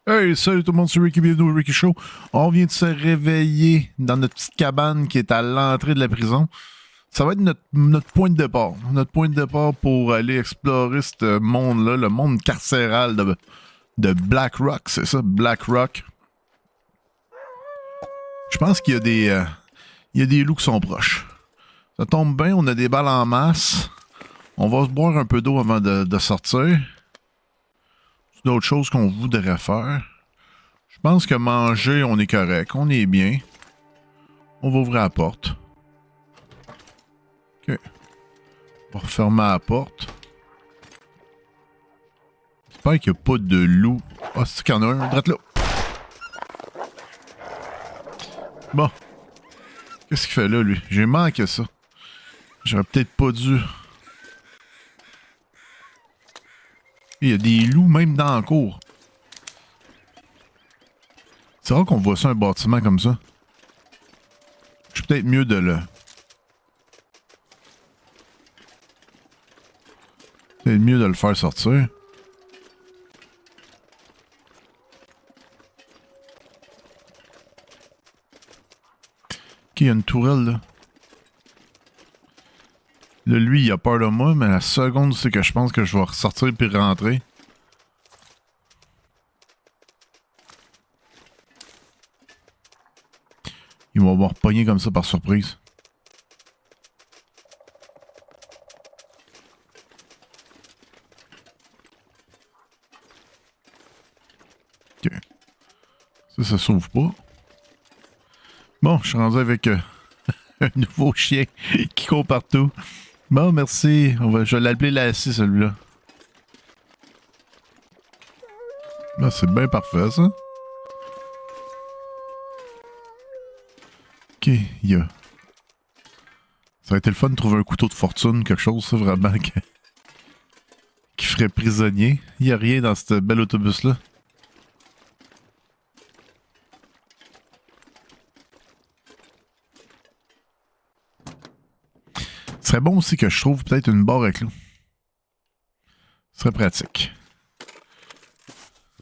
Hey, salut tout le monde, c'est Ricky, bienvenue au Ricky Show. On vient de se réveiller dans notre petite cabane qui est à l'entrée de la prison. Ça va être notre point de départ. Notre point de départ pour aller explorer ce monde-là, le monde carcéral de Black Rock, c'est ça, Black Rock. Je pense qu'il y a il y a des loups qui sont proches. Ça tombe bien, on a des balles en masse. On va se boire un peu d'eau avant de sortir. C'est d'autres choses qu'on voudrait faire. Je pense que manger, on est correct. On est bien. On va ouvrir la porte. OK. On va refermer la porte. J'espère qu'il n'y a pas de loup. Ah, c'est qu'il y en a un, drette là. Bon. Qu'est-ce qu'il fait là, lui? J'ai manqué ça. J'aurais peut-être pas dû. Il y a des loups même dans la cour. C'est rare qu'on voit ça, un bâtiment comme ça. Je suis peut-être mieux de le... C'est mieux de le faire sortir. OK, il y a une tourelle, là. Là, lui, il a peur de moi, mais la seconde, c'est que je pense que je vais ressortir puis rentrer. Ils vont me repogner comme ça par surprise. OK. Ça s'ouvre pas. Bon, je suis rendu avec un nouveau chien qui court partout. Bon, merci. Je vais l'appeler Lassie, celui-là. Ah, c'est bien parfait, ça. OK, il y a... Ça a été le fun de trouver un couteau de fortune, quelque chose, ça, vraiment, qui ferait prisonnier. Il n'y a rien dans ce bel autobus-là. Ce serait bon aussi que je trouve peut-être une barre à clous. Ce serait pratique.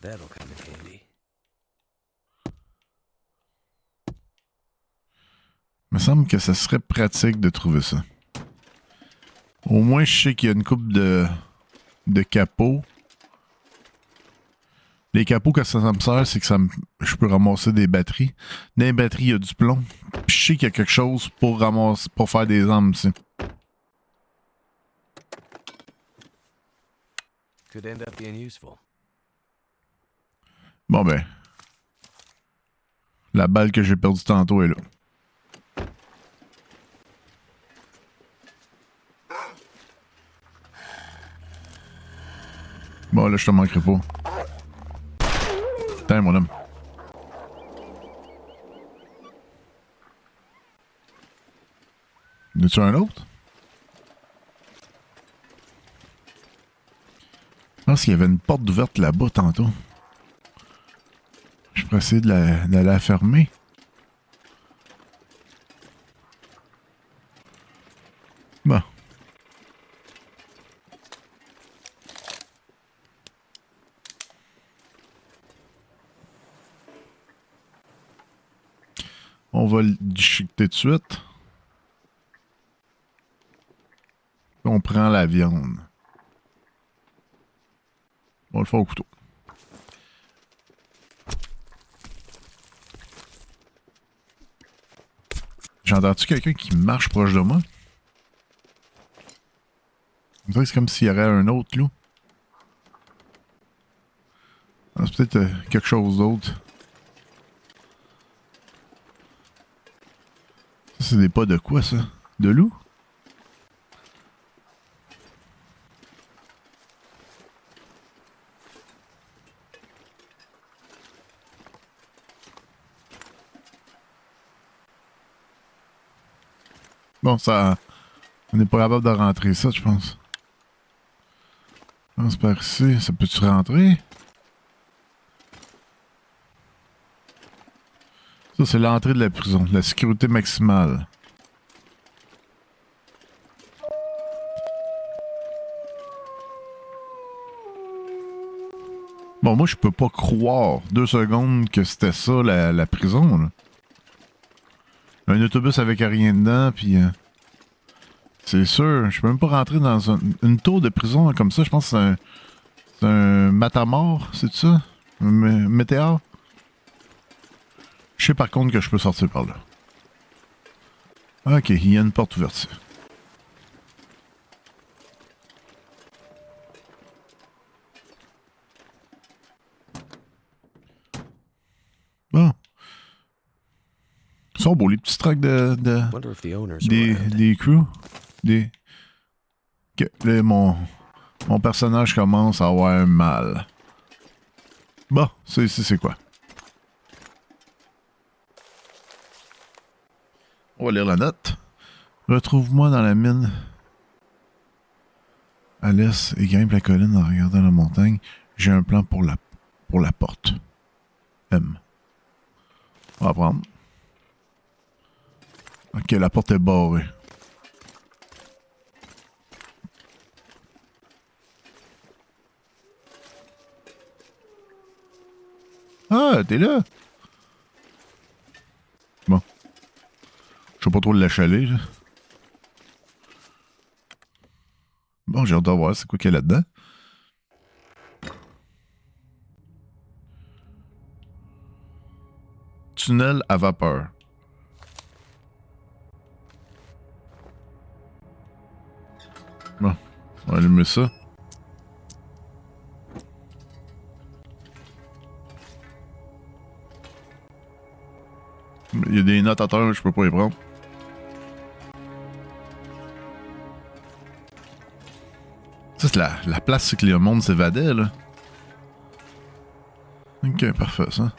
That'll come in handy. Il me semble que ça serait pratique de trouver ça. Au moins, je sais qu'il y a une coupe de capots. Les capots, quand ça me sert, c'est que je peux ramasser des batteries. Dans les batteries, il y a du plomb. Puis je sais qu'il y a quelque chose pour ramasser, pour faire des armes ici. Could end up being useful. Bon ben. La balle que j'ai perdue tantôt est là. Bon, là, je te manquerai pas. Tiens, mon homme. Y a-tu un autre? Je pense qu'il y avait une porte ouverte là-bas tantôt. Je pourrais essayer de la fermer. Bon. On va le déchiqueter de suite. On prend la viande. On va le faire au couteau. J'ai entendu quelqu'un qui marche proche de moi. C'est comme s'il y aurait un autre loup. Ah, c'est peut-être quelque chose d'autre. Ça, c'est des pas de quoi, ça? De loup? Bon, ça... On n'est pas capable de rentrer ça, je pense. Je pense par ici. Ça peut-tu rentrer? Ça, c'est l'entrée de la prison. La sécurité maximale. Bon, Bon, moi, je peux pas croire 2 secondes que c'était ça, la prison, là. Un autobus avec rien dedans, puis... c'est sûr, je peux même pas rentrer dans une tour de prison comme ça. Je pense que c'est un matamor, c'est ça? Un météore? Je sais par contre que je peux sortir par là. Ok, il y a une porte ouverte ici. Bon. Ils sont beaux, les petits trucks Wonder if the owners are around. des crews. Là, mon personnage commence à avoir mal. Bon, ça ici, c'est quoi? On va lire la note. Retrouve-moi dans la mine à l'est et grimpe la colline en regardant la montagne. J'ai un plan pour la porte. M. On va prendre. Ok, la porte est barrée. Ah, t'es là? Bon. Je sais pas trop l'achaler, là. Bon, j'ai hâte de voir c'est quoi qu'il y a là-dedans. Tunnel à vapeur. Bon, on va allumer ça. Il y a des notes à terre, je peux pas les prendre. Ça, c'est la place où que le monde s'évadait, là. Ok, parfait, ça.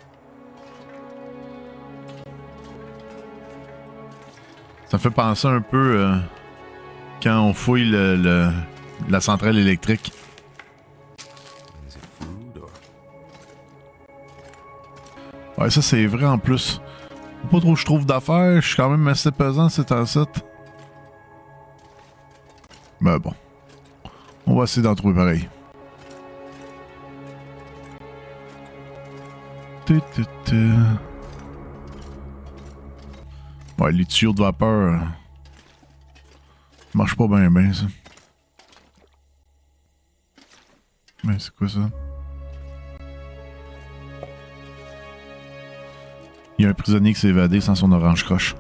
Ça me fait penser un peu quand on fouille la centrale électrique. Is it food or... Ouais, ça, c'est vrai en plus. Pas trop que je trouve d'affaires, je suis quand même assez pesant, c'est un site. Ben bon. On va essayer d'en trouver pareil. Ouais, les tuyaux de vapeur marchent pas bien, ça. Mais c'est quoi ça? Il y a un prisonnier qui s'est évadé sans son orange croche.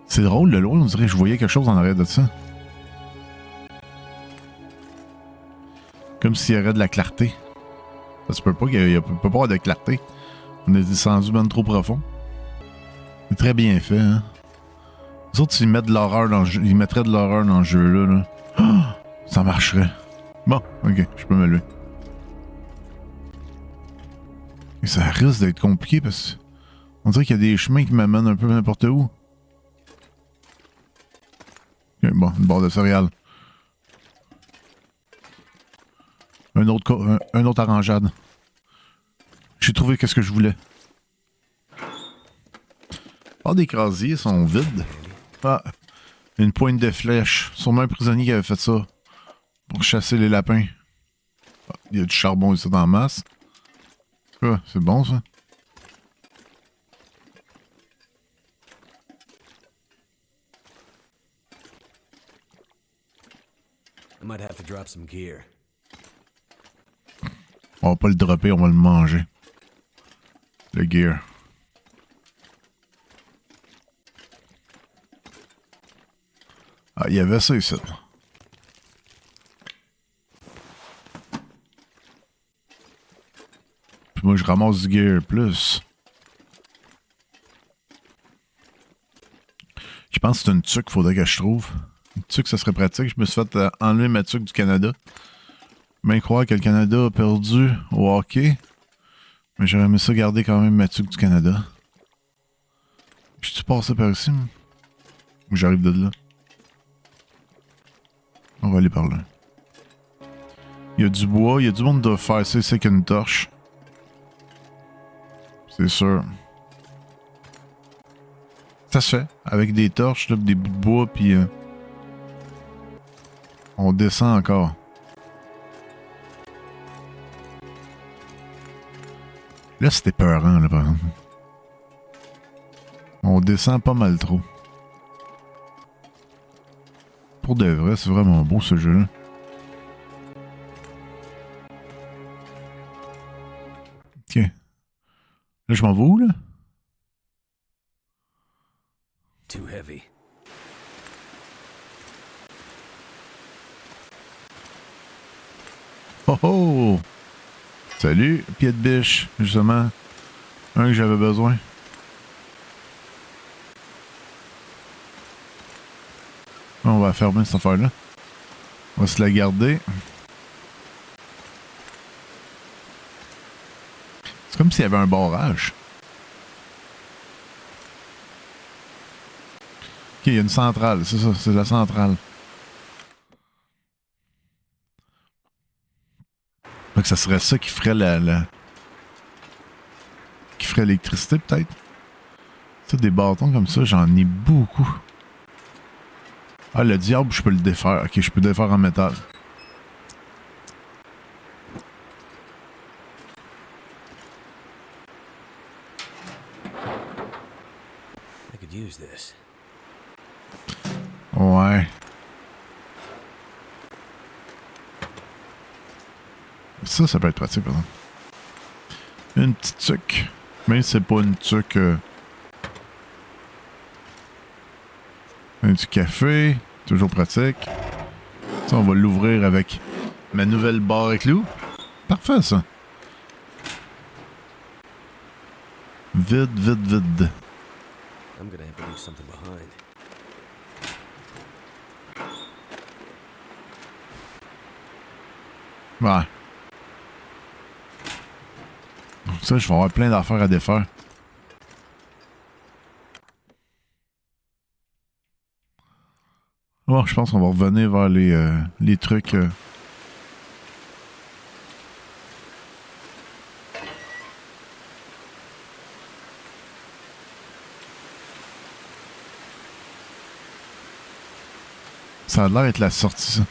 C'est drôle, de loin, on dirait que je voyais quelque chose en arrière de ça. Comme s'il y aurait de la clarté. Ça se peut pas qu'il peut pas avoir de clarté. On est descendu même trop profond. C'est très bien fait, hein. Les autres, ils mettent de l'horreur dans le jeu. Ils mettraient de l'horreur dans le jeu, là. Ah, ça marcherait. Bon, ok, je peux me lever. Et ça risque d'être compliqué parce qu'on dirait qu'il y a des chemins qui m'amènent un peu n'importe où. Ok, bon, une barre de céréales. Un autre arrangeade. J'ai trouvé qu'est-ce que je voulais. Ah, des casiers sont vides. Ah, une pointe de flèche. Sûrement un prisonnier qui avait fait ça. Pour chasser les lapins. Ah, il y a du charbon ici dans la masse. Ah, c'est bon ça. I might have to drop some gear. On va pas le dropper, on va le manger. Le gear. Ah, il y avait ça ici. Puis moi, je ramasse du gear plus. Je pense que c'est une tuque qu'il faudrait que je trouve. Une tuque, ça serait pratique. Je me suis fait enlever ma tuque du Canada. Même croire que le Canada a perdu au hockey. Mais j'aurais aimé ça garder quand même ma tuque du Canada. Je suis passé par ici? Ou j'arrive de là? On va aller par là. Il y a du bois, il y a du monde de faire ça ici avec une torche. C'est sûr. Ça se fait. Avec des torches, là, des bouts de bois, puis on descend encore. Là, c'était peurant, là, par exemple. On descend pas mal trop. Pour de vrai, c'est vraiment beau, ce jeu-là. Ok. Là, je m'en vais où, là? Too heavy. Oh oh! Salut, pied de biche, justement. Un que j'avais besoin. On va fermer cette affaire-là. On va se la garder. C'est comme s'il y avait un barrage. Ok, il y a une centrale, c'est ça, c'est la centrale. Donc ça serait ça qui ferait qui ferait l'électricité, peut-être. Ça, des bâtons comme ça, j'en ai beaucoup. Ah, le diable, je peux le défaire. Ok, je peux le défaire en métal. I could use this. Ouais. Ça peut être pratique, par exemple. Une petite tuque. Mais c'est pas une tuque. Du café. Toujours pratique. Ça, on va l'ouvrir avec ma nouvelle barre à clous. Parfait, ça. Vide, vide, vide. I'm gonna have to leave something behind. Ouais. Ça, je vais avoir plein d'affaires à défaire. Bon, je pense qu'on va revenir vers les trucs. Ça a l'air d'être la sortie, ça.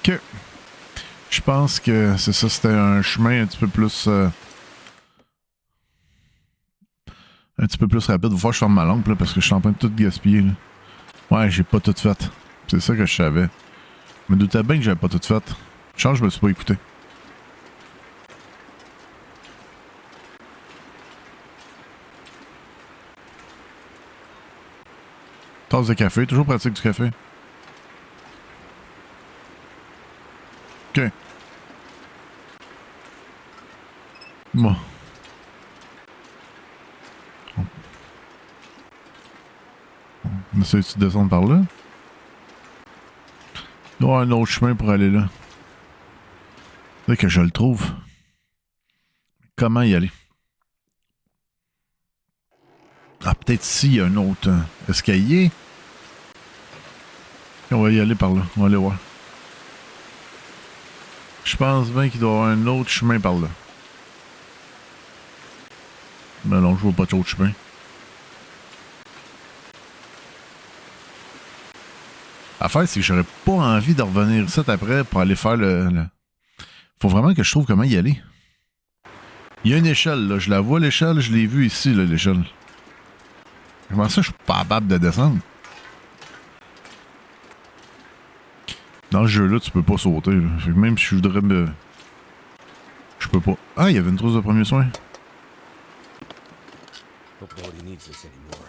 Que je pense que c'est ça, c'était un chemin un petit peu plus rapide. Il faut que je ferme ma lampe là, parce que je suis en train de tout gaspiller. Là. Ouais, j'ai pas tout fait. C'est ça que je savais. Je me doutais bien que j'avais pas tout fait. Chance, je me suis pas écouté. Tasse de café, toujours pratique du café. Ok. Bon. On essaie de descendre par là. Il doit y avoir un autre chemin pour aller là. Dès que je le trouve. Comment y aller? Ah, peut-être ici, il y a un autre escalier. On va y aller par là. On va aller voir. Je pense bien qu'il doit y avoir un autre chemin par là. Mais non, je vois pas d'autre chemin. L'affaire, c'est que j'aurais pas envie de revenir ici après pour aller faire le... Faut vraiment que je trouve comment y aller. Il y a une échelle, là. Je la vois, l'échelle. Je l'ai vue ici, là, l'échelle. Comment ça, je suis pas capable de descendre? Dans ce jeu-là, tu peux pas sauter. Là. Fait que même si je voudrais me... Je peux pas. Ah, il y avait une trousse de premiers soins. Hope nobody needs this anymore.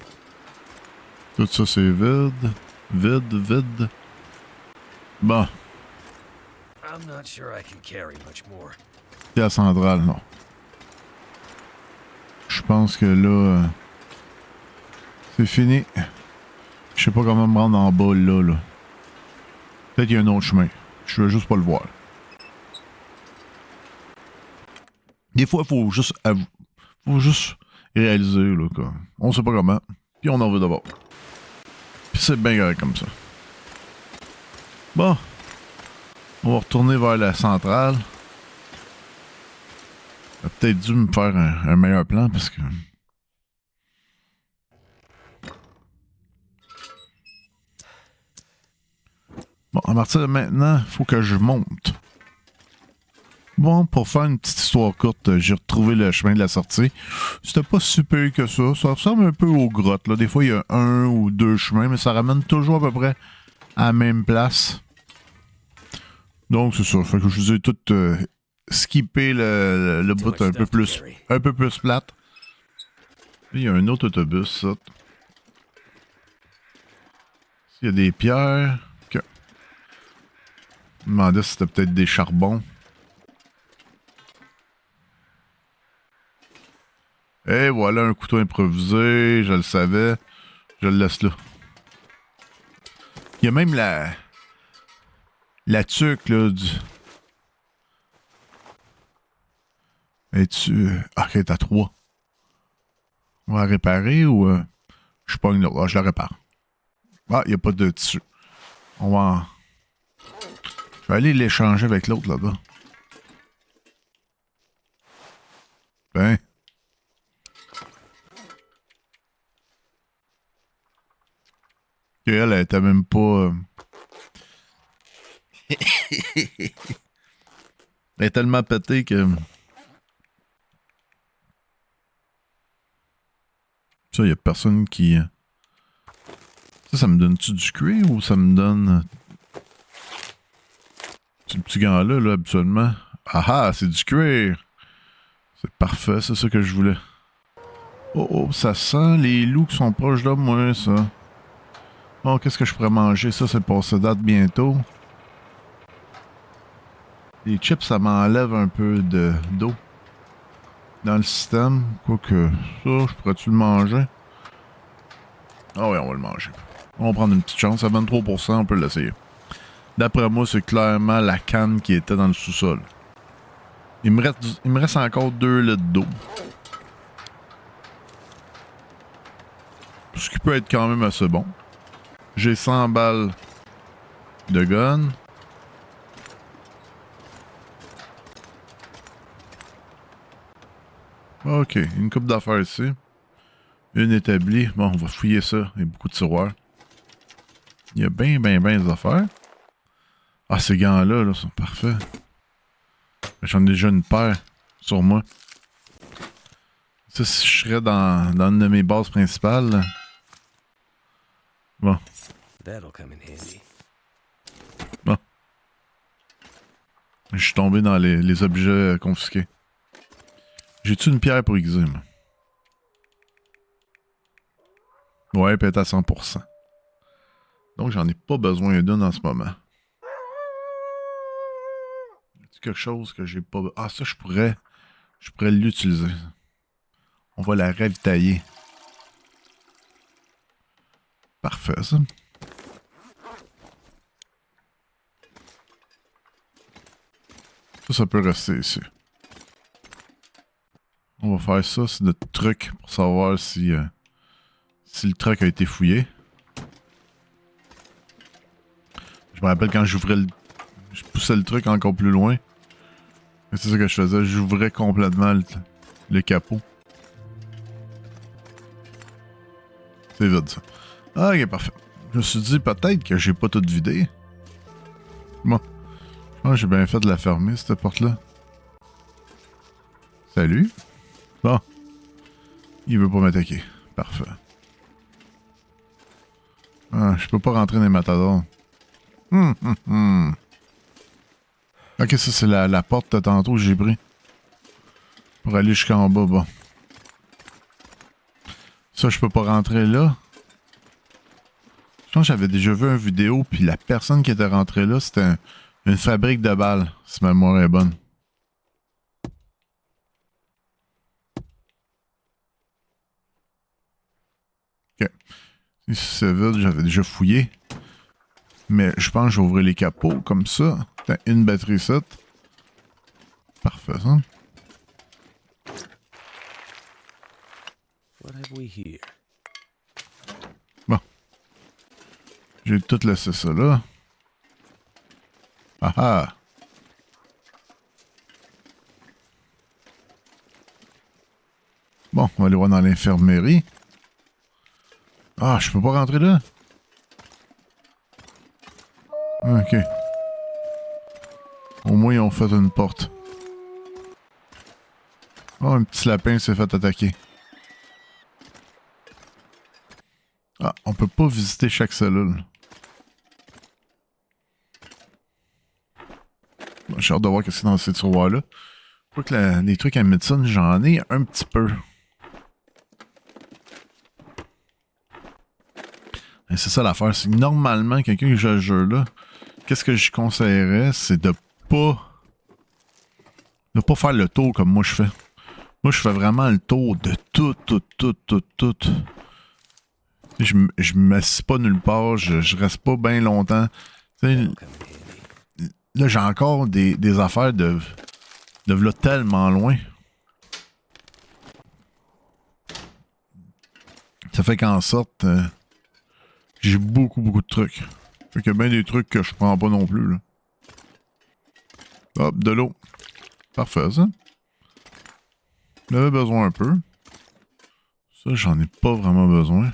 Tout ça, c'est vide. Vide, vide. Bon. I'm not sure I can carry much more. Et la centrale, non. Je pense que là... c'est fini. Je sais pas comment me rendre en bas, là. Peut-être qu'il y a un autre chemin. Je veux juste pas le voir. Des fois, faut juste réaliser, là, quoi. On sait pas comment. Puis on en veut d'abord. Puis c'est bien correct comme ça. Bon. On va retourner vers la centrale. J'aurais peut-être dû me faire un meilleur plan parce que... Bon, à partir de maintenant, il faut que je monte. Bon, pour faire une petite histoire courte, j'ai retrouvé le chemin de la sortie. C'était pas si pire que ça. Ça ressemble un peu aux grottes, là. Des fois, il y a un ou deux chemins, mais ça ramène toujours à peu près à la même place. Donc, c'est ça. Fait que je vous ai tout skippé le bout un peu plus plate. Là, il y a un autre autobus, ça. Il y a des pierres. Okay. Je me demandais si c'était peut-être des charbons. Et voilà un couteau improvisé. Je le savais. Je le laisse là. Il y a même la tuque, là, du... Es-tu... Ok, t'as 3. On va la réparer ou... je pogne là. Ah, je la répare. Ah, il n'y a pas de tissu. On va en... Je vais aller l'échanger avec l'autre là-bas. Ben. Elle était même pas... Elle est tellement pétée que... Ça, il n'y a personne qui... Ça me donne-tu du cuir ou ça me donne... Ce petit gant-là, là, habituellement. Ah ah, c'est du cuir! C'est parfait, c'est ça que je voulais. Oh oh, ça sent les loups qui sont proches de moi, ça. Bon, qu'est-ce que je pourrais manger? Ça, c'est passé date bientôt. Les chips, ça m'enlève un peu d'eau dans le système. Quoique, ça, je pourrais-tu le manger? Ah oui, on va le manger. On va prendre une petite chance. À 23%, on peut l'essayer. D'après moi, c'est clairement la canne qui était dans le sous-sol. Il me reste encore 2 litres d'eau. Ce qui peut être quand même assez bon. J'ai 100 balles de gun. Ok, une coupe d'affaires ici. Une établie. Bon, on va fouiller ça. Il y a beaucoup de tiroirs. Il y a bien des affaires. Ah, ces gants-là, là, sont parfaits. J'en ai déjà une paire sur moi. Ça, si je serais dans une de mes bases principales. Là. Bon. Bon. Je suis tombé dans les objets confisqués. J'ai-tu une pierre pour aiguiser, moi? Ouais, peut-être à 100%. Donc, j'en ai pas besoin d'une en ce moment. C'est quelque chose que j'ai pas... Ah, ça, je pourrais l'utiliser. On va la ravitailler. Parfait, ça. Ça peut rester ici. On va faire ça, c'est notre truc pour savoir si le truc a été fouillé. Je me rappelle quand j'ouvrais le... Je poussais le truc encore plus loin. C'est ça que je faisais, j'ouvrais complètement le capot. C'est vide ça. Ah, ok, parfait. Je me suis dit peut-être que j'ai pas tout vidé. Bon. Je pense que j'ai bien fait de la fermer, cette porte-là. Salut. Bon. Il veut pas m'attaquer. Parfait. Ah, je peux pas rentrer dans les matadors. Ok, ça c'est la porte de tantôt que j'ai pris. Pour aller jusqu'en bas, bon. Ça, je peux pas rentrer là. Je pense que j'avais déjà vu une vidéo, puis la personne qui était rentrée là, c'était une fabrique de balles, si ma mémoire est bonne. Ok. Ici c'est vide, j'avais déjà fouillé. Mais je pense que je vais ouvrir les capots comme ça. T'as une batterie set. Parfait, ça. Bon. J'ai tout laissé ça là. Ah ah! Bon, on va aller voir dans l'infirmerie. Ah, je peux pas rentrer là? Ok. Au moins, ils ont fait une porte. Oh, un petit lapin s'est fait attaquer. Ah, on peut pas visiter chaque cellule. Bon, j'ai hâte de voir ce qu'il y a dans ces tiroirs-là. Je crois que les trucs à médecine, j'en ai un petit peu. Et c'est ça l'affaire, c'est que normalement, quelqu'un qui joue à ce jeu-là, qu'est-ce que je conseillerais, c'est de pas faire le tour comme moi je fais. Moi, je fais vraiment le tour de tout. Je m'assieds pas nulle part, je reste pas bien longtemps. Tu sais, là, j'ai encore des affaires de là tellement loin. Ça fait qu'en sorte, j'ai beaucoup de trucs. Fait qu'il y a bien des trucs que je prends pas non plus, là. Hop, de l'eau. Parfait, ça. J'en avais besoin un peu. Ça, j'en ai pas vraiment besoin.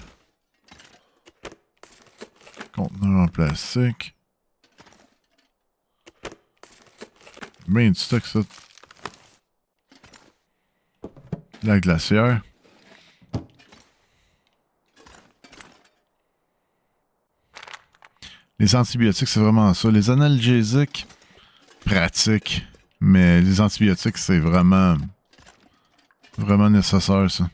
Conteneur en plastique. Bien du stock, ça. La glacière. Les antibiotiques, c'est vraiment ça. Les analgésiques, pratiques. Mais les antibiotiques, c'est vraiment nécessaire, ça.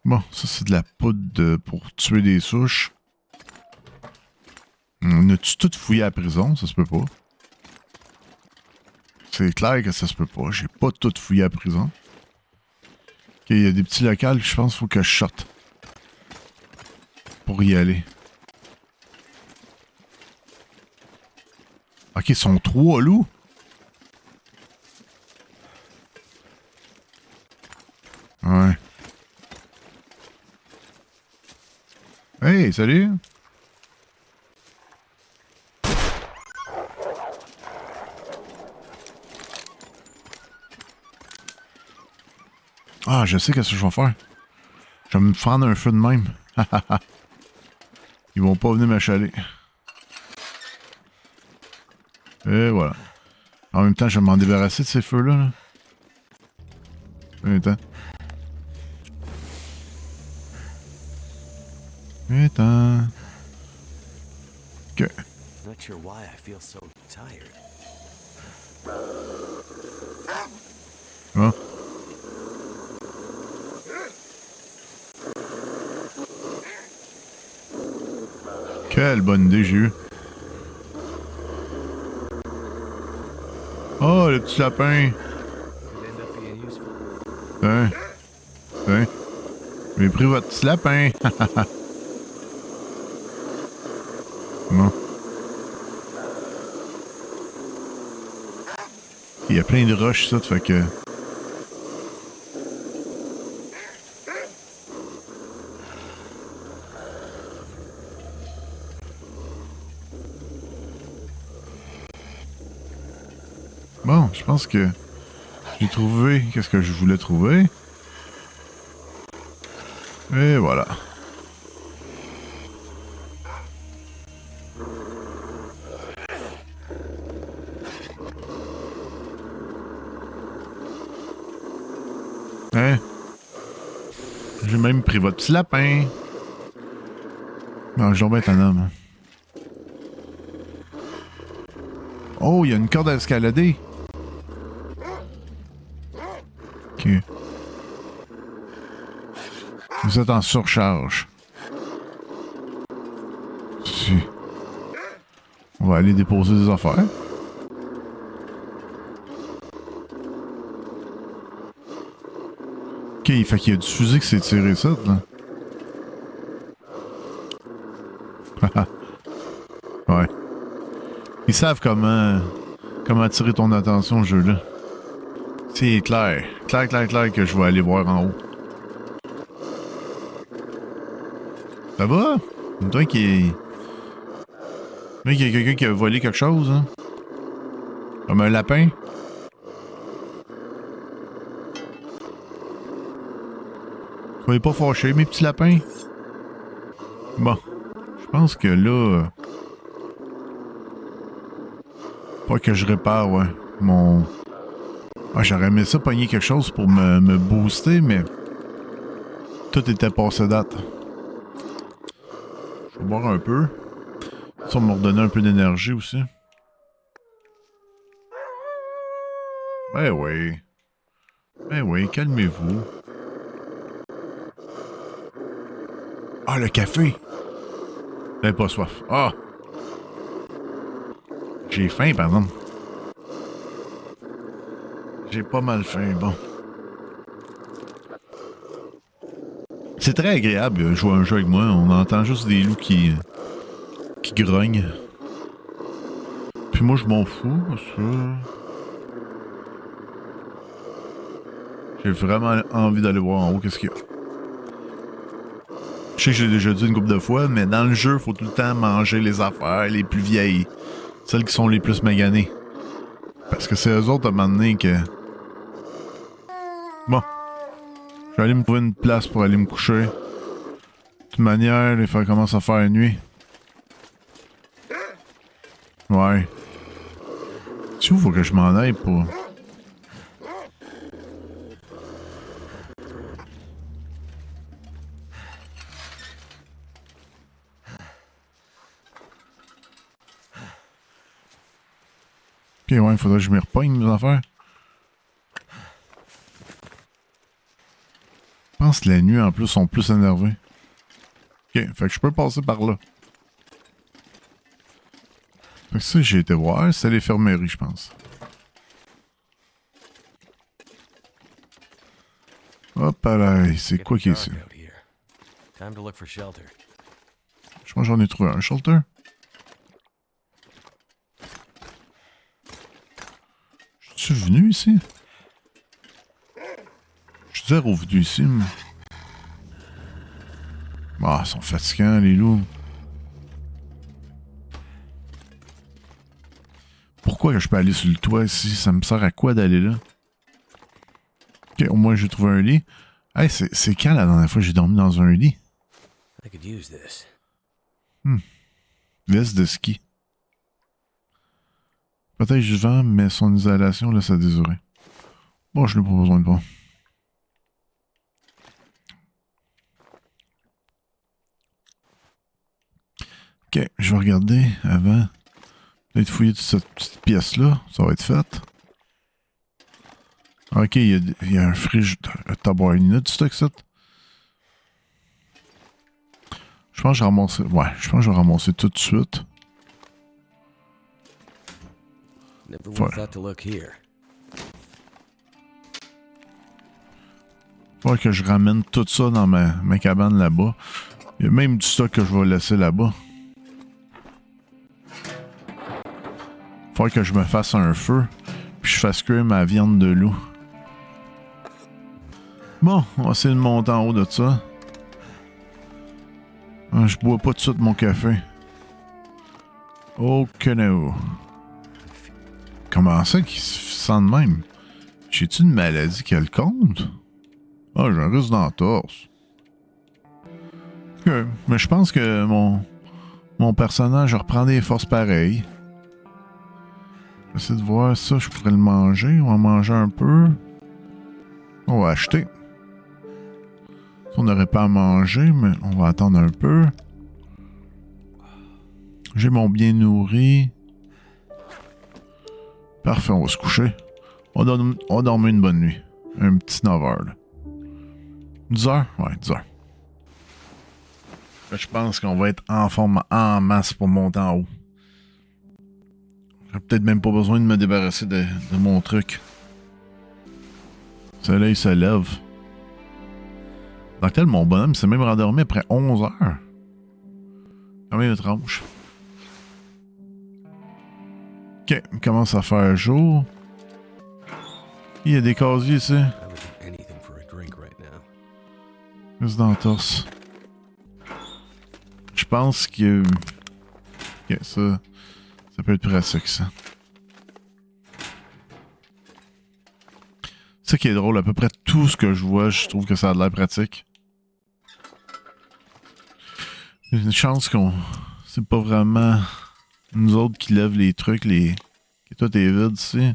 Bon, ça, c'est de la poudre pour tuer des souches. On a-tu tout fouillé à la prison? Ça se peut pas. C'est clair que ça se peut pas. J'ai pas tout fouillé à la prison. Ok, il y a des petits locales, je pense qu'il faut que je sorte. Pour y aller. Ok, ils sont 3 loups. Ouais. Hey, salut! Ah, je sais qu'est-ce que je vais faire. Je vais me prendre un feu de même. Ils vont pas venir m'achaler. Et voilà. En même temps, je vais m'en débarrasser de ces feux-là. Là. Attends. Attends. Ok. Not sure why I feel so tired. Ah. Quelle bonne idée j'ai eue. Oh, le petit lapin. Hein? Hein? J'ai pris votre petit lapin. Bon. Il y a plein de roches, ça, fait que... Bon, je pense que j'ai trouvé qu'est-ce que je voulais trouver. Et voilà. Hein? J'ai même pris votre petit lapin. Non, je vais être un homme. Oh, il y a une corde à escalader. Ok. Vous êtes en surcharge. Si. On va aller déposer des affaires. Ok, fait qu'il y a du fusil qui s'est tiré ça, là. Ouais. Ils savent comment attirer ton attention, ce jeu-là. C'est clair. Clair que je vais aller voir en haut. Ça va? Toi qui il y a quelqu'un qui a volé quelque chose, hein? Comme un lapin? Soyez pas fâchés, mes petits lapins. Bon. Je pense que là... Pas que je répare, ouais. Mon... Ah, j'aurais aimé ça pogner quelque chose pour me booster, mais... Tout était passé date. Je vais boire un peu. Ça va me redonner un peu d'énergie aussi. Ben oui. Ben oui, calmez-vous. Ah, le café! J'avais pas soif. Ah! J'ai faim, par exemple. J'ai pas mal faim, bon. C'est très agréable de jouer à un jeu avec moi. On entend juste des loups qui grognent. Puis moi, je m'en fous, parce que... J'ai vraiment envie d'aller voir en haut qu'est-ce qu'il y a. Je sais que j'ai déjà dit une couple de fois, mais dans le jeu, il faut tout le temps manger les affaires les plus vieilles. Celles qui sont les plus maganées. Parce que c'est eux autres à un moment donné que... Bon. Je vais aller me trouver une place pour aller me coucher. De toute manière, il commence à faire nuit. Ouais. C'est où faut que je m'en aille pour... Ok, ouais, il faudrait que je m'y repogne, mes affaires. Je pense que les nuits, en plus, sont plus énervées. Ok, fait que je peux passer par là. Fait que ça, j'ai été voir, c'est l'infirmerie, je pense. Hop là, c'est quoi qui est ici? Je pense que j'en ai trouvé un shelter. Je suis venu ici? Je suis zéro venu ici. Ah, ils sont fatigants, les loups. Pourquoi que je peux aller sur le toit ici? Ça me sert à quoi d'aller là? Ok, au moins j'ai trouvé un lit. Hey, c'est quand la dernière fois que j'ai dormi dans un lit? Veste de ski. Protège du vent, mais son isolation laisse à désirer. Bon, je n'ai pas besoin de pas. Ok, je vais regarder avant. Peut-être fouiller toute cette petite pièce-là. Ça va être fait. Ok, il y a un frige. T'as une du stock, ça? Je pense que je vais ramasser. Ouais, je pense que je vais ramasser tout de suite. Faut que je ramène tout ça dans ma cabane là-bas. Il y a même du stock que je vais laisser là-bas. Faut que je me fasse un feu. Puis je fasse cuire ma viande de loup. Bon, on va essayer de monter en haut de ça. Je bois pas tout de suite mon café. Ok, no. Comment ça qu'il se sent de même? J'ai-tu une maladie quelconque? Ah, j'ai un risque d'entorse. Ok, mais je pense que mon personnage reprend des forces pareilles. J'essaie de voir ça, je pourrais le manger. On va manger un peu. On va acheter. On n'aurait pas à manger, mais on va attendre un peu. J'ai mon bien nourri. Parfait, on va se coucher. On va dormir une bonne nuit. Un petit 9 heures. Là. 10 heures? Ouais, 10 heures. Je pense qu'on va être en forme en masse pour monter en haut. J'ai peut-être même pas besoin de me débarrasser de mon truc. Le soleil se lève. Dans tel mon bonhomme s'est même rendormi après 11 heures. Quand même étrange. Ok, il commence à faire jour. Il y a des casiers ici. Qu'est-ce d'entorse? Je pense que... Ok, ça peut être pratique, ça. C'est ça qui est drôle, à peu près tout ce que je vois, je trouve que ça a l'air pratique. Il y a une chance qu'on... C'est pas vraiment nous autres qui lèvent les trucs, les Ok, toi, t'es vide ici.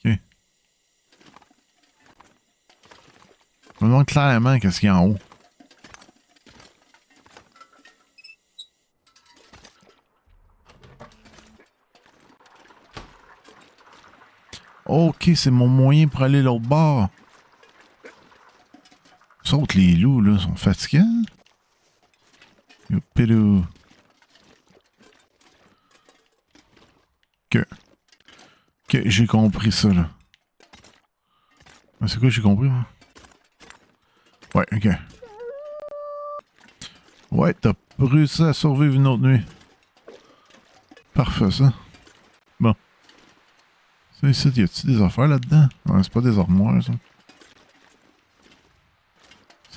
Ok. Je me demande clairement qu'est-ce qu'il y a en haut. Ok, c'est mon moyen pour aller l'autre bord. Saute les loups, là, sont fatigants. Youpidou. Ok. Ok, j'ai compris ça, là. Ah, c'est quoi j'ai compris, moi? Ouais, ok. Ouais, t'as réussi à survivre une autre nuit. Parfait, ça. Bon. Ça, ici, y a-tu des affaires là-dedans? Ouais, c'est pas des armoires, ça.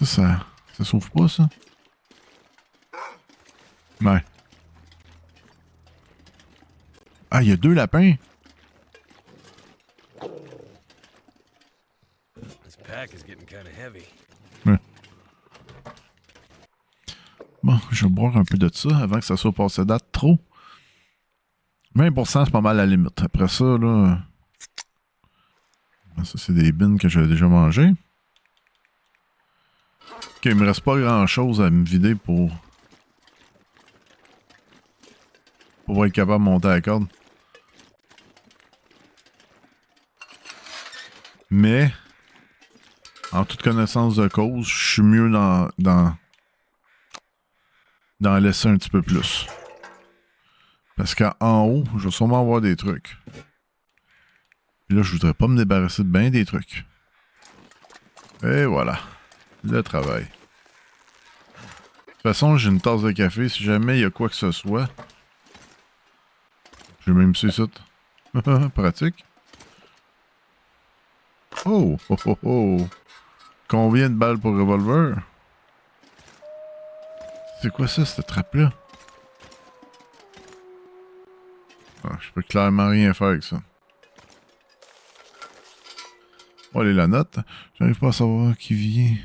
Ça s'ouvre pas, ça? Ouais. Ah, il y a 2 lapins? This pack is getting kind of heavy. Ouais. Bon, je vais boire un peu de ça avant que ça soit passé date trop. 20%, c'est pas mal la limite. Après ça, là... Ça, c'est des bines que j'avais déjà mangées. Ok, il me reste pas grand-chose à me vider pour être capable de monter à la corde. Mais, en toute connaissance de cause, je suis mieux d'en laisser un petit peu plus. Parce qu'en haut, je vais sûrement avoir des trucs. Puis là, je voudrais pas me débarrasser de bien des trucs. Et voilà. Le travail. De toute façon, j'ai une tasse de café. Si jamais il y a quoi que ce soit. J'ai même su ça. Pratique. Oh, oh, oh, oh. Combien de balles pour revolver? C'est quoi ça, cette trappe-là? Ah, je peux clairement rien faire avec ça. Oh, allez, la note. J'arrive pas à savoir qui vient.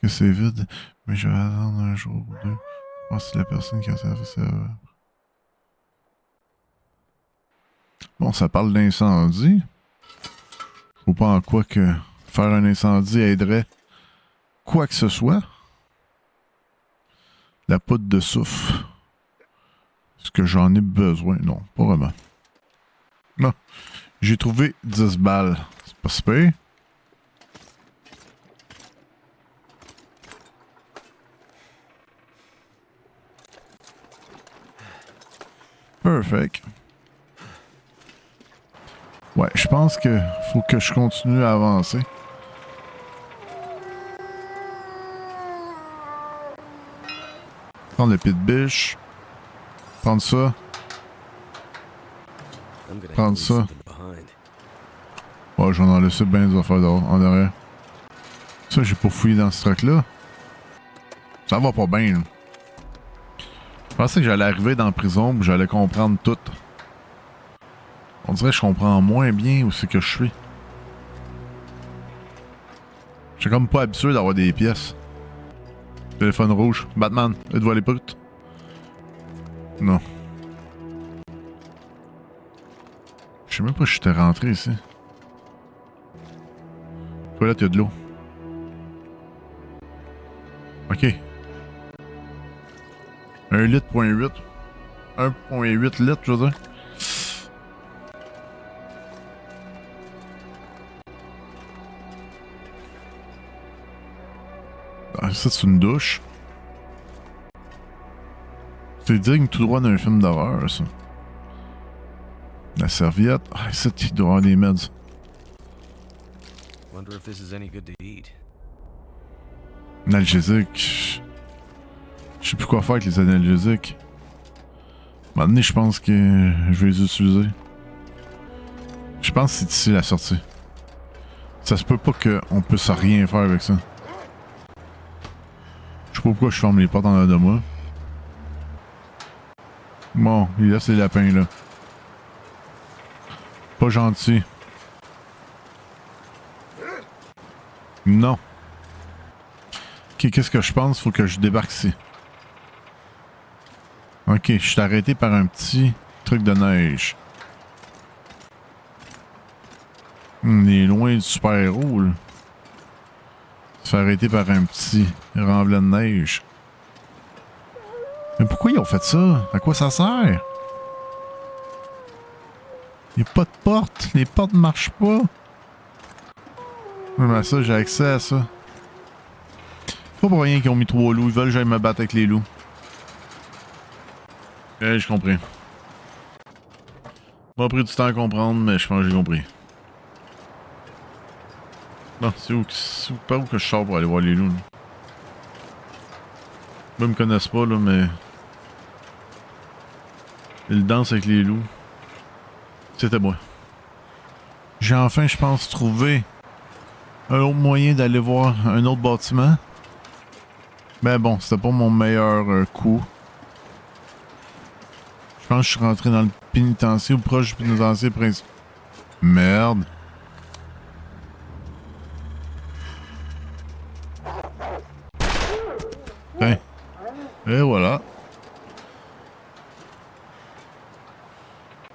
Que c'est vide. Mais je vais attendre un jour ou deux. Je pense que c'est la personne qui a servi ça. Bon, ça parle d'incendie. Faut pas en quoi que faire un incendie aiderait quoi que ce soit. La poudre de soufre. Est-ce que j'en ai besoin? Non, pas vraiment. Non. J'ai trouvé 10 balles. C'est pas super. Perfect. Ouais, je pense que faut que je continue à avancer. Prendre le pied de biche. Prendre ça. I'm gonna Prendre leave ça. something behind. Ouais, j'en ai laissé bien des affaires dehors, en derrière. Ça, j'ai pas fouillé dans ce truc-là. Ça va pas bien, là. Je pensais que j'allais arriver dans la prison et j'allais comprendre tout. On dirait que je comprends moins bien où c'est que je suis. Je suis comme pas habitué d'avoir des pièces. Téléphone rouge. Batman, êtes-vous à l'écoute? Non. Je sais même pas si j'étais rentré ici. Toilette, il y a de l'eau. Ok. 1 litre, point 8. 1,8 litres, je veux dire. Ah, ça, c'est une douche. C'est digne tout droit d'un film d'horreur, ça. La serviette. Ah, ça, il doit y avoir des meds. Wonder if this is any good to eat. Analgésique. Je sais plus quoi faire avec les analgésiques. À un moment donné, je pense que je vais les utiliser. Je pense que c'est ici la sortie. Ça se peut pas qu'on puisse rien faire avec ça. Je sais pas pourquoi je ferme les portes en arrière de moi. Bon, il laisse les lapins là. Pas gentil. Non. Ok, qu'est-ce que je pense? Faut que je débarque ici. Ok, je suis arrêté par un petit truc de neige. On est loin du super-héros, là. Se fait arrêter par un petit remblai de neige. Mais pourquoi ils ont fait ça? À quoi ça sert? Il n'y a pas de porte. Les portes ne marchent pas. Ouais, mais ça, j'ai accès à ça. C'est pas pour rien qu'ils ont mis 3 loups. Ils veulent que j'aille me battre avec les loups. Je comprends. M'a pris du temps à comprendre, mais je pense que j'ai compris. Non, c'est par où que je sors pour aller voir les loups, là? Moi, ils me connaissent pas, là, mais... Ils dansent avec les loups. C'était moi. J'ai enfin, je pense, trouvé un autre moyen d'aller voir un autre bâtiment. Mais bon, c'était pas mon meilleur coup. Je pense que je suis rentré dans le pénitencier ou proche du pénitencier principal. Merde. Tiens. Et voilà.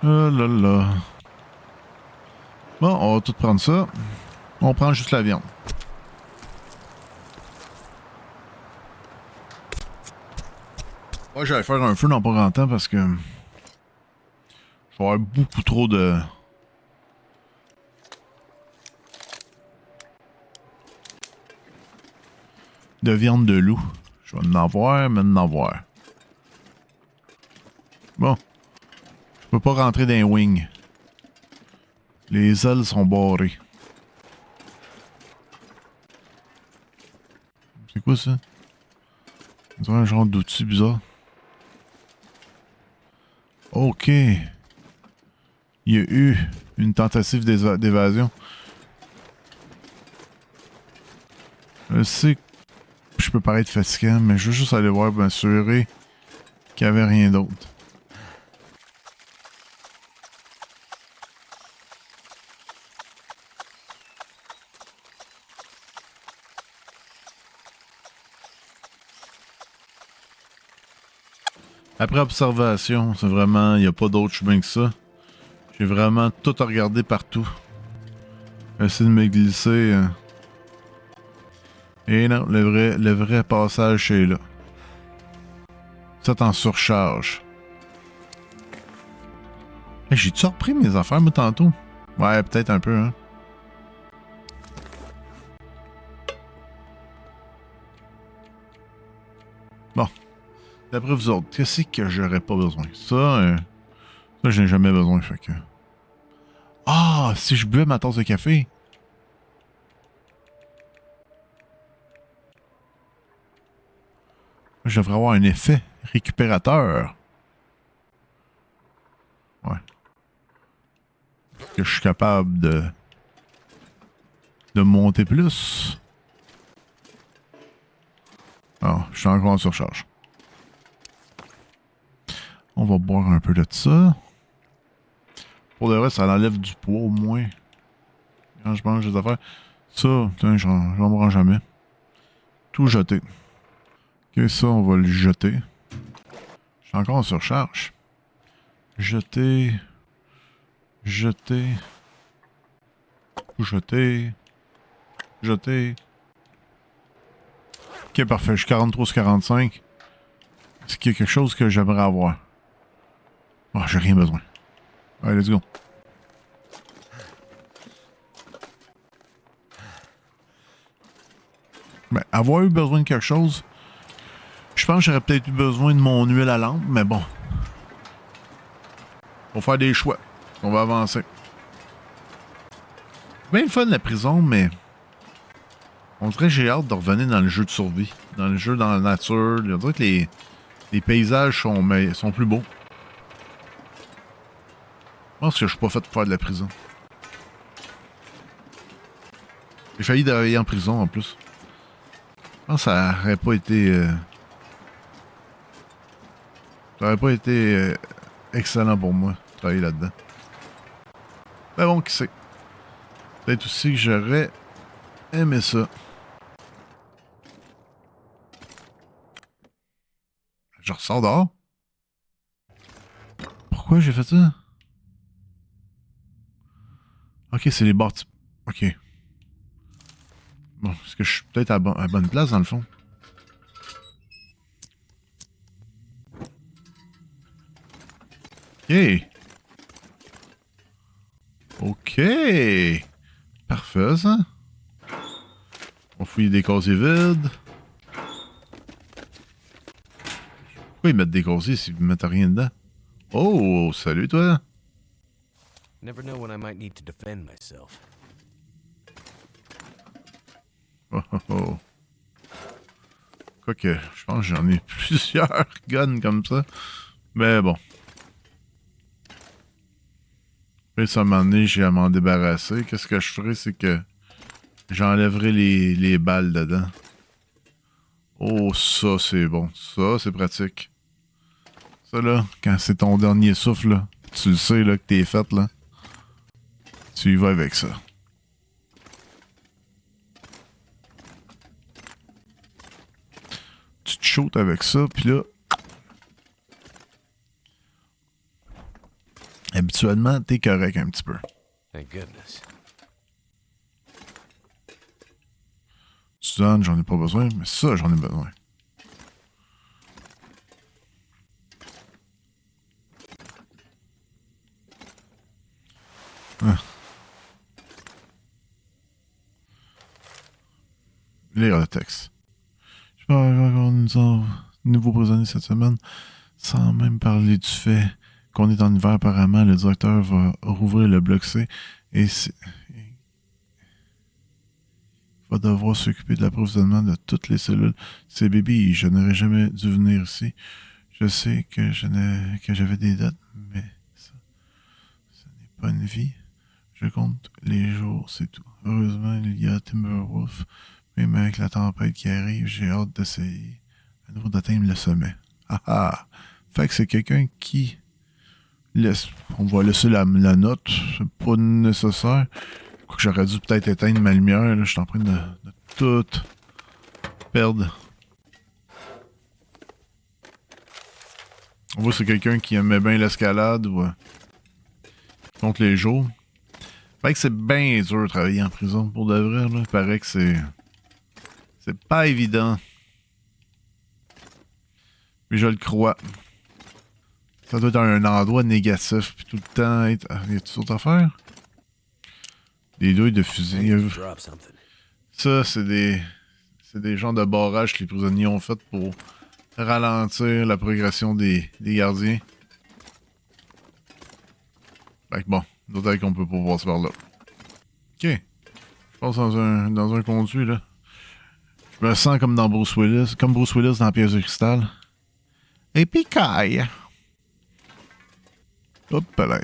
Oh là là. Bon, on va tout prendre ça. On prend juste la viande. Moi, j'allais faire un feu dans pas grand temps parce que... Je vais avoir beaucoup trop de... de viande de loup. Je vais en avoir, mais en avoir. Bon. Je peux pas rentrer dans les wings. Les ailes sont barrées. C'est quoi ça? C'est un genre d'outil bizarre. Ok. Il y a eu une tentative d'évasion. Je sais que je peux paraître fatigant, mais je veux juste aller voir, m'assurer qu'il n'y avait rien d'autre. Après observation, c'est vraiment, il n'y a pas d'autre chemin que ça. J'ai vraiment tout regardé partout. Essayer de me glisser. Et non, le vrai passage, c'est là. Ça en surcharge. Hey, j'ai-tu repris mes affaires, moi, tantôt? Ouais, peut-être un peu, hein. Bon. D'après vous autres, qu'est-ce que j'aurais pas besoin? Ça, j'ai jamais besoin, fait que... Ah, si je buvais ma tasse de café... Je devrais avoir un effet récupérateur. Ouais. Que je suis capable de monter plus. Ah, je suis encore en surcharge. On va boire un peu de ça. Pour le reste, ça enlève du poids au moins. Quand je mange des affaires. Ça, j'en prends jamais. Tout jeter. Ok, ça, on va le jeter. Je suis encore en surcharge. Jeter. Jeter. Jeter. Jeter. Ok, parfait. Je suis 43 sur 45. Est-ce qu'il y a quelque chose que j'aimerais avoir? Oh, j'ai rien besoin. Allez, let's go. Ben, avoir eu besoin de quelque chose, je pense que j'aurais peut-être eu besoin de mon huile à lampe, mais bon. On va faire des choix. On va avancer. Bien le fun la prison, mais on dirait que j'ai hâte de revenir dans le jeu de survie. Dans le jeu dans la nature. On dirait que les paysages sont plus beaux. Je pense que je suis pas fait pour faire de la prison. J'ai failli travailler en prison en plus. Je pense que ça aurait pas été... ça aurait pas été excellent pour moi, de travailler là-dedans. Mais bon, qui sait. Peut-être aussi que j'aurais aimé ça. Je ressors dehors. Pourquoi j'ai fait ça? Ok, c'est les bâtiments. Ok. Bon, est-ce que je suis peut-être à la bonne place dans le fond? Ok. Ok. Parfait, ça. On fouille des casiers vides. Pourquoi ils mettent des casiers s'ils mettent rien dedans? Oh, salut toi. Never know when I might need to defend myself. Oh, oh, oh. Quoique, je pense que j'en ai plusieurs guns comme ça. Mais bon. Après, ça m'a donné, j'ai à m'en débarrasser. Qu'est-ce que je ferai, c'est que j'enlèverai les balles dedans. Oh, ça, c'est bon. Ça, c'est pratique. Ça, là, quand c'est ton dernier souffle, là, tu le sais, là, que t'es fait, là. Tu y vas avec ça. Tu te shootes avec ça, puis là... Habituellement, t'es correct un petit peu. Thank goodness. Suzanne, j'en ai pas besoin, mais ça, j'en ai besoin. Ah. Lire le texte. Je peux avoir nouveau prisonnier cette semaine, sans même parler du fait qu'on est en hiver. Apparemment, le directeur va rouvrir le bloc C et il va devoir s'occuper de l'approvisionnement de toutes les cellules. C'est bébé, je n'aurais jamais dû venir ici. Je sais que j'avais des dettes, mais ça n'est pas une vie. Je compte les jours, c'est tout. Heureusement, il y a Timberwolf. Même avec la tempête qui arrive, j'ai hâte d'essayer à nouveau d'atteindre le sommet. Ah ah! Fait que c'est quelqu'un qui laisse. On va laisser la note. C'est pas nécessaire. Quoique j'aurais dû peut-être éteindre ma lumière. Là. Je suis en train de tout perdre. On voit que c'est quelqu'un qui aimait bien l'escalade ou contre les jours. Fait que c'est bien dur de travailler en prison pour de vrai. Là. Il paraît que c'est pas évident. Mais je le crois. Ça doit être un endroit négatif, puis tout le temps être... Ah, y a-tu d'autres affaires? Des douilles de fusil. Drop something. Ça, c'est des genres de barrages que les prisonniers ont fait pour ralentir la progression des gardiens. Fait que bon, d'autant qu'on peut pas passer par là. Ok. Je passe dans un conduit, là. Je me sens comme dans Bruce Willis, comme Bruce Willis dans Pièce de cristal. Et picaille! Hop là.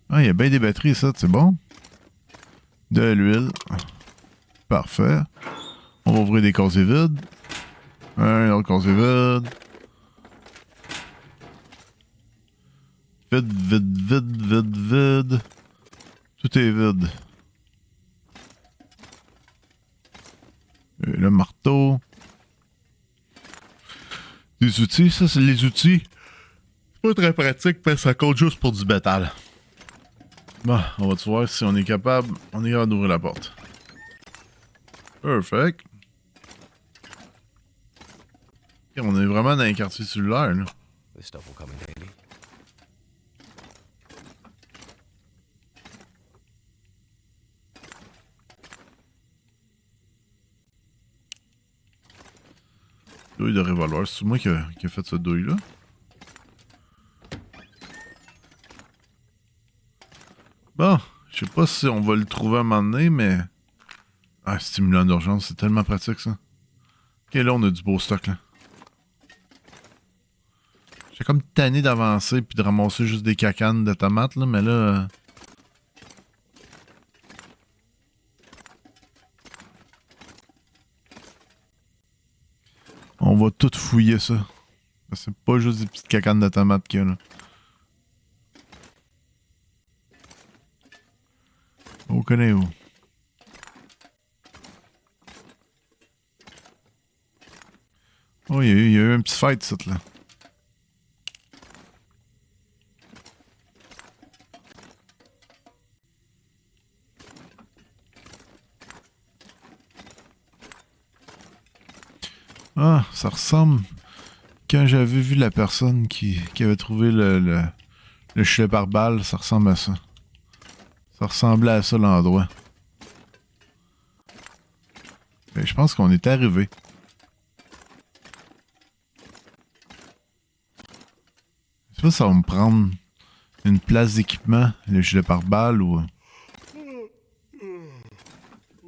Ah, il y a bien des batteries, ça, c'est bon. De l'huile. Parfait. On va ouvrir des casiers vides. Un autre casier vide. Vide, vide, vide, vide, vide. Tout est vide. Et le marteau. Des outils, ça, c'est les outils. C'est pas très pratique parce que ça compte juste pour du bétal. Bon, on va te voir si on est capable. On est capable d'ouvrir la porte. Perfect. Okay, on est vraiment dans un quartier cellulaire, là. This stuff will come in handy. Douille de revolver. C'est moi qui a fait ce douille-là. Bon, je sais pas si on va le trouver à un moment donné, mais... Ah, stimulant d'urgence, c'est tellement pratique, ça. Ok, là, on a du beau stock, là. J'ai comme tanné d'avancer puis de ramasser juste des cacanes de tomates, là, mais là... On va tout fouiller ça. C'est pas juste des petites cacanes de tomates qu'il y a, là. On connaît où? Oh, il y a eu un petit fight, ça, là. Ah, ça ressemble... Quand j'avais vu la personne qui avait trouvé le filet par balle, ça ressemble à ça. Ça ressemblait à ça l'endroit. Et je pense qu'on est arrivé. Je sais pas si ça va me prendre une place d'équipement, le gilet par balle ou...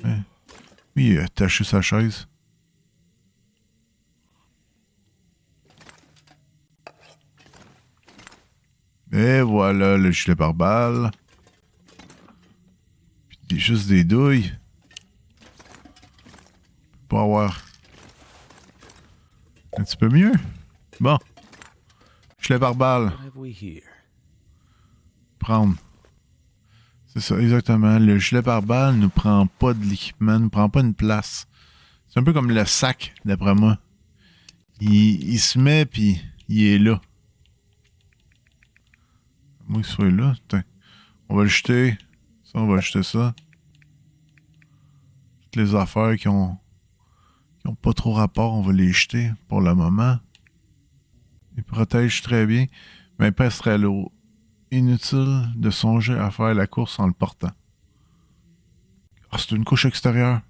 Ouais. Oui, il a attaché sa chaise. Et voilà le gilet par balle. Puis juste des douilles. Pour avoir un petit peu mieux. Bon. Gilet par balle. What have we here? Prendre. C'est ça, exactement. Le gilet par balle ne prend pas de l'équipement, ne prend pas une place. C'est un peu comme le sac, d'après moi. Il se met, puis il est là. Moi, il soit là. Attends. On va le jeter. Ça, on va jeter ça. Toutes les affaires qui ont pas trop rapport, on va les jeter pour le moment. Ils protègent très bien, mais pèsent très lourd. Inutile de songer à faire la course en le portant. Ah, c'est une couche extérieure.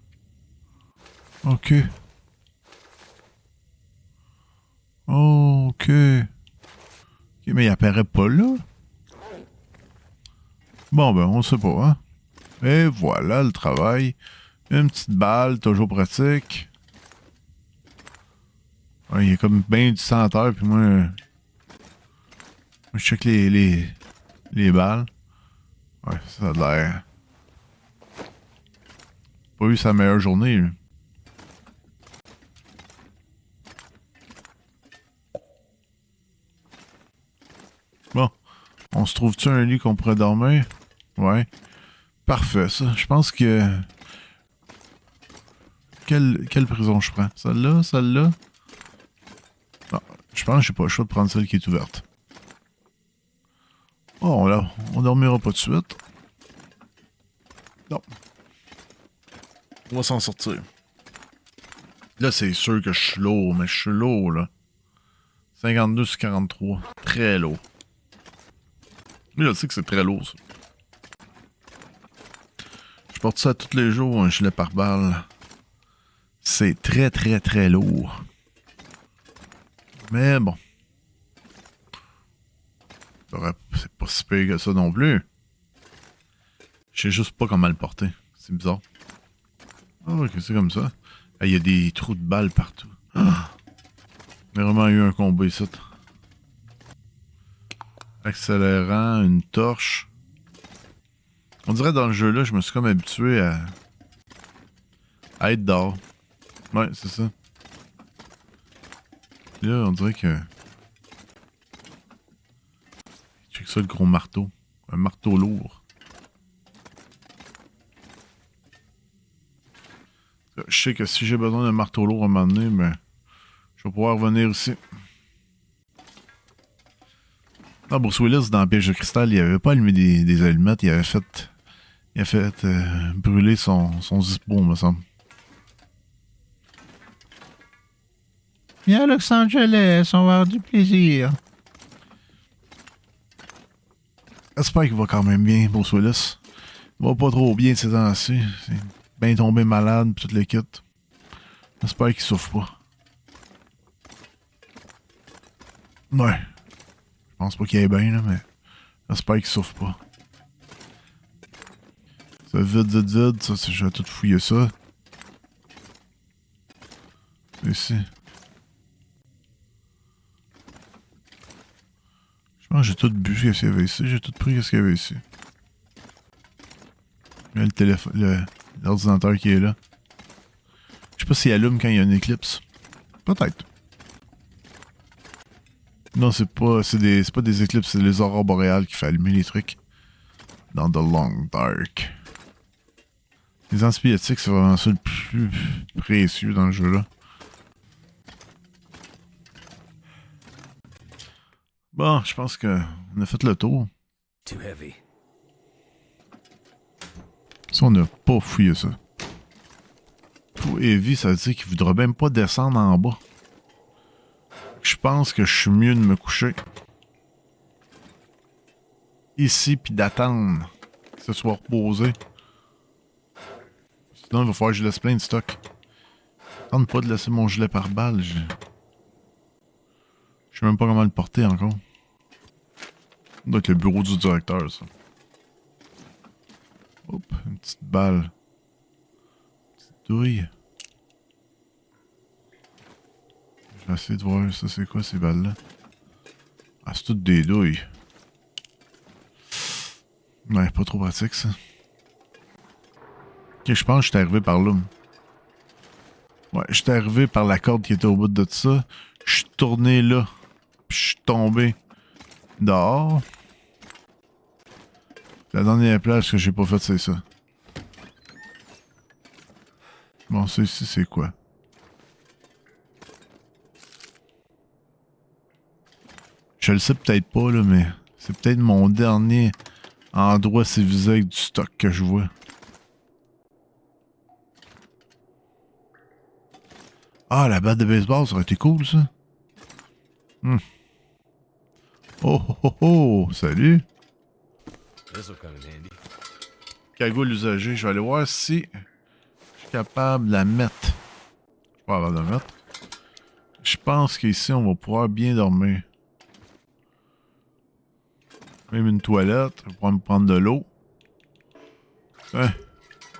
Ok. Ok. Ok, mais il apparaît pas là. Bon, ben, on sait pas, hein. Et voilà le travail. Une petite balle, toujours pratique. Ouais, il y a comme bien du senteur, puis moi je check les balles. Ouais, ça a l'air. Pas eu sa meilleure journée, lui. Bon. On se trouve-tu un lit qu'on pourrait dormir? Ouais. Parfait, ça. Je pense que... Quelle prison je prends? Celle-là? Celle-là? Non, je pense que j'ai pas le choix de prendre celle qui est ouverte. Oh, là, on dormira pas de suite. Non. On va s'en sortir. Là, c'est sûr que je suis lourd, mais je suis lourd, là. 52 sur 43. Très lourd. Mais je sais que c'est très lourd, ça. Je porte ça tous les jours, un gilet pare-balles. C'est très, très, très lourd. Mais bon. C'est pas si pire que ça non plus. Je sais juste pas comment le porter. C'est bizarre. Ah, ok, c'est comme ça. Il y a des trous de balles partout. Ah! Il y a vraiment eu un combat ici. Accélérant, une torche. On dirait dans le jeu-là, je me suis comme habitué à être dehors. Ouais, c'est ça. Là, on dirait que... Check ça, le gros marteau. Un marteau lourd. Je sais que si j'ai besoin d'un marteau lourd à un moment donné, ben, je vais pouvoir venir ici. Ah, Bruce Willis, dans Piège de cristal, il avait pas allumé des allumettes, il avait fait brûler son zippo, me semble. Viens à Los Angeles, on va avoir du plaisir. J'espère qu'il va quand même bien, Bruce Willis. Il va pas trop bien ces temps-ci. C'est bien tombé malade, pis toute l'équipe. J'espère qu'il souffre pas. Ouais. Je pense pas qu'il aille bien, là, mais j'espère qu'il souffre pas. Ça vide, ça, je vais tout fouiller ça. Ici. Je pense que j'ai tout bu ce qu'il y avait ici. J'ai tout pris ce qu'il y avait ici. Il y a le téléphone, l'ordinateur qui est là. Je sais pas s'il allume quand il y a une éclipse. Peut-être. Non, c'est pas des éclipses, c'est les aurores boréales qui fait allumer les trucs. Dans The Long Dark. Les antibiotiques, c'est vraiment ça le plus précieux dans le jeu-là. Bon, je pense qu'on a fait le tour. Too heavy. Ça, on n'a pas fouillé ça. Trop heavy, ça veut dire qu'il voudra même pas descendre en bas. pense que je suis mieux de me coucher ici puis d'attendre que ce soit reposé. Sinon, il va falloir que je laisse plein de stock. Tente pas de laisser mon gilet par balle. Je sais même pas comment le porter encore. Ça doit être le bureau du directeur, ça. Hop, une petite balle. Une petite douille. Je vais essayer de voir ça, c'est quoi ces balles-là. Ah, c'est toutes des douilles. Ouais, pas trop pratique, ça. Ok, je pense que j'étais arrivé par là. Ouais, j'étais arrivé par la corde qui était au bout de ça. Je suis tourné là. Puis je suis tombé dehors. La dernière place que j'ai pas faite, c'est ça. Bon, ça ici, c'est quoi? Je le sais peut-être pas, là, mais c'est peut-être mon dernier endroit civilisé avec du stock que je vois. Ah, la batte de baseball, ça aurait été cool, ça. Oh, oh, oh, oh, salut. Cagoule usagée, je vais aller voir si je suis capable de la mettre. Je suis pas capable de la mettre. Je pense qu'ici, on va pouvoir bien dormir. Même une toilette, on va pouvoir me prendre de l'eau. Ouais,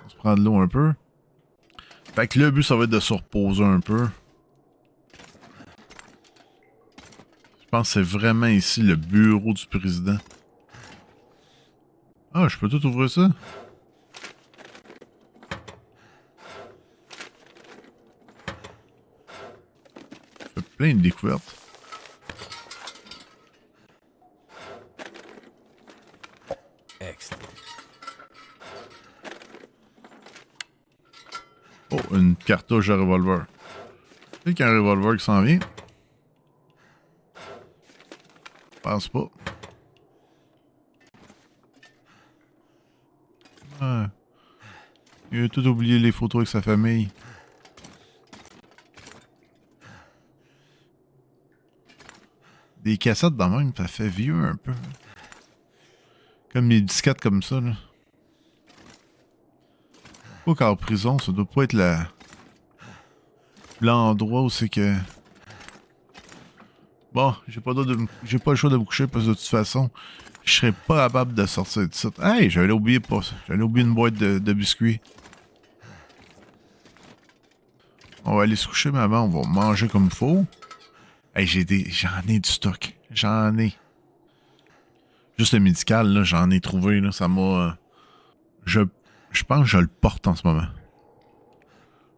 on se prend de l'eau un peu. Fait que le but, ça va être de se reposer un peu. Je pense que c'est vraiment ici le bureau du président. Ah, je peux tout ouvrir ça? Ça fait plein de découvertes. Oh, une cartouche à revolver. C'est qu'il y a un revolver qui s'en vient. Je pense pas. Ah. Il a tout oublié les photos avec sa famille. Des cassettes dans même, ça fait vieux un peu. Comme les disquettes comme ça, là. Pas qu'en prison, ça doit pas être l'endroit où c'est que... Bon, j'ai pas le choix de me coucher parce que de toute façon, je serais pas capable de sortir de ça. Hey, j'allais oublier pas ça. J'allais oublier une boîte de biscuits. On va aller se coucher, mais avant, on va manger comme il faut. Hey, j'en ai du stock. J'en ai. Juste le médical, là, j'en ai trouvé, là. Ça m'a... Je pense que je le porte en ce moment.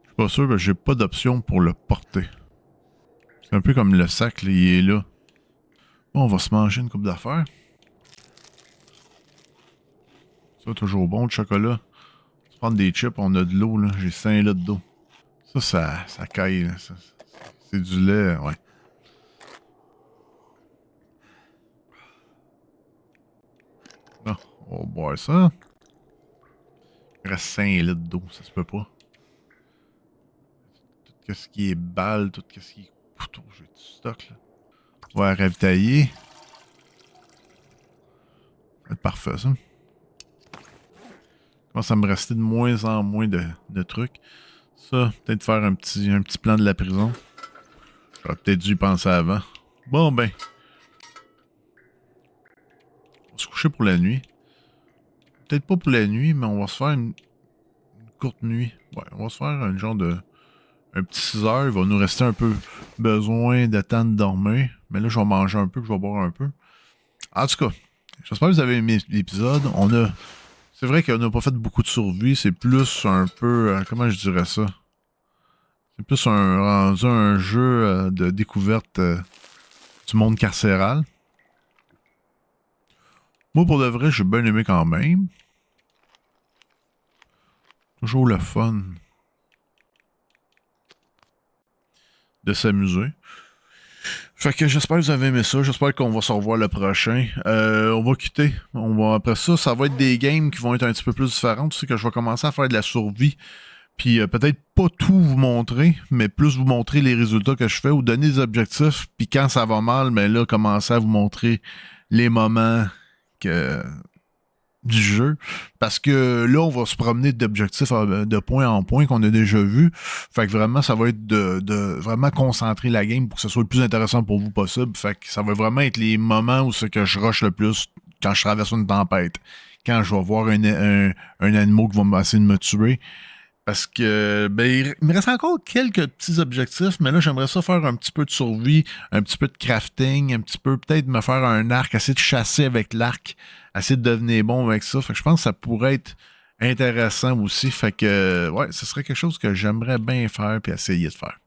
Je suis pas sûr que j'ai pas d'option pour le porter. C'est un peu comme le sac, là, il est là. Bon, on va se manger une coupe d'affaires. Ça, toujours bon, le chocolat. On va se prendre des chips, on a de l'eau, là. J'ai 5 litres d'eau. Ça caille, là. C'est du lait, ouais. Bon, on va boire ça. Il reste 5 litres d'eau, ça se peut pas. Tout ce qui est balle, tout ce qui est couteau, j'ai du stock, là. On va ravitailler. Ça va être parfait, ça. Commence à me rester de moins en moins de trucs. Ça, peut-être faire un petit plan de la prison. J'aurais peut-être dû y penser avant. Bon, ben. On va se coucher pour la nuit. Peut-être pas pour la nuit, mais on va se faire une courte nuit. Ouais, on va se faire un genre de... Un petit 6 heures. Il va nous rester un peu besoin de temps de dormir. Mais là, je vais manger un peu, puis je vais boire un peu. En tout cas, j'espère que vous avez aimé l'épisode. C'est vrai qu'on n'a pas fait beaucoup de survie. C'est plus un peu... comment je dirais ça? C'est plus rendu un jeu de découverte du monde carcéral. Moi, pour de vrai, j'ai bien aimé quand même. Toujours le fun de s'amuser. Fait que j'espère que vous avez aimé ça. J'espère qu'on va se revoir le prochain. On va quitter. Après ça, ça va être des games qui vont être un petit peu plus différentes. Tu sais que je vais commencer à faire de la survie Puis peut-être pas tout vous montrer, mais plus vous montrer les résultats que je fais ou donner des objectifs. Puis quand ça va mal, mais là, commencer à vous montrer les moments du jeu. Parce que là, on va se promener d'objectifs de point en point qu'on a déjà vu. Fait que vraiment, ça va être de vraiment concentrer la game pour que ce soit le plus intéressant pour vous possible. Fait que ça va vraiment être les moments où c'est que je rush le plus quand je traverse une tempête. Quand je vais voir un animal qui va essayer de me tuer. Parce que ben, il me reste encore quelques petits objectifs, mais là, j'aimerais ça faire un petit peu de survie, un petit peu de crafting, un petit peu peut-être me faire un arc, essayer de chasser avec l'arc, essayer de devenir bon avec ça. Fait que je pense que ça pourrait être intéressant aussi. Fait que ouais, ce serait quelque chose que j'aimerais bien faire puis essayer de faire.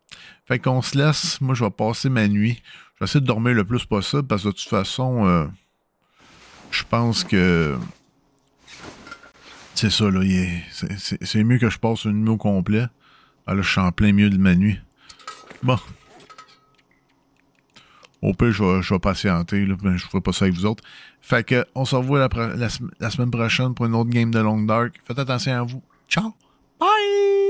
Fait qu'on se laisse. Moi, je vais passer ma nuit. Je vais essayer de dormir le plus possible parce que de toute façon, je pense que c'est ça, là. C'est mieux que je passe une nuit au complet. Ah, là, je suis en plein milieu de ma nuit. Bon. Au pire, je vais patienter, là. Ben, je ferai pas ça avec vous autres. Fait que, on se revoit la semaine prochaine pour une autre game de Long Dark. Faites attention à vous. Ciao! Bye!